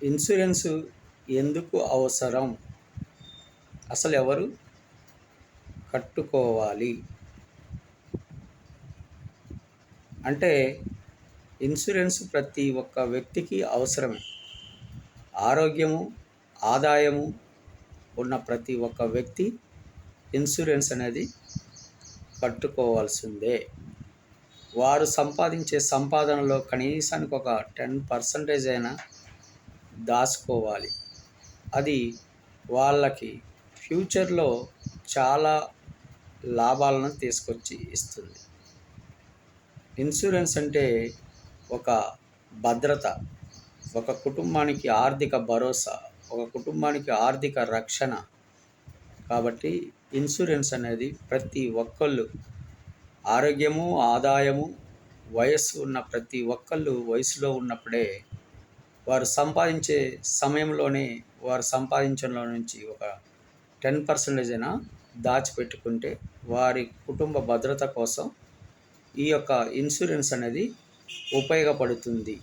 Insurance ఎందుకు అవసరం? అసలు ఎవరు కట్టుకోవాలి? అంటే ఇన్సూరెన్స్ ప్రతి ఒక్క వ్యక్తికి అవసరమే. ఆరోగ్యము, ఆదాయము ఉన్న ప్రతి ఒక్క వ్యక్తి ఇన్సూరెన్స్ అనేది కట్టుకోవాల్సిందే. వారు సంపాదించే సంపాదనలో కనీసానికి ఒక 10% అయినా దాచుకోవాలి. అది వాళ్ళకి ఫ్యూచర్లో చాలా లాభాలను తీసుకొచ్చి ఇస్తుంది. ఇన్సూరెన్స్ అంటే ఒక భద్రత, ఒక కుటుంబానికి ఆర్థిక భరోసా, ఒక కుటుంబానికి ఆర్థిక రక్షణ. కాబట్టి ఇన్సూరెన్స్ అనేది ప్రతి ఒక్కళ్ళు ఆరోగ్యము, ఆదాయము, వయస్సు ఉన్న ప్రతి ఒక్కళ్ళు వయసులో ఉన్నప్పుడే వారు సంపాదించే సమయంలోనే వారు సంపాదించడంలో నుంచి ఒక 10% అయినా దాచిపెట్టుకుంటే వారి కుటుంబ భద్రత కోసం ఈ యొక్క ఇన్సూరెన్స్ అనేది ఉపయోగపడుతుంది.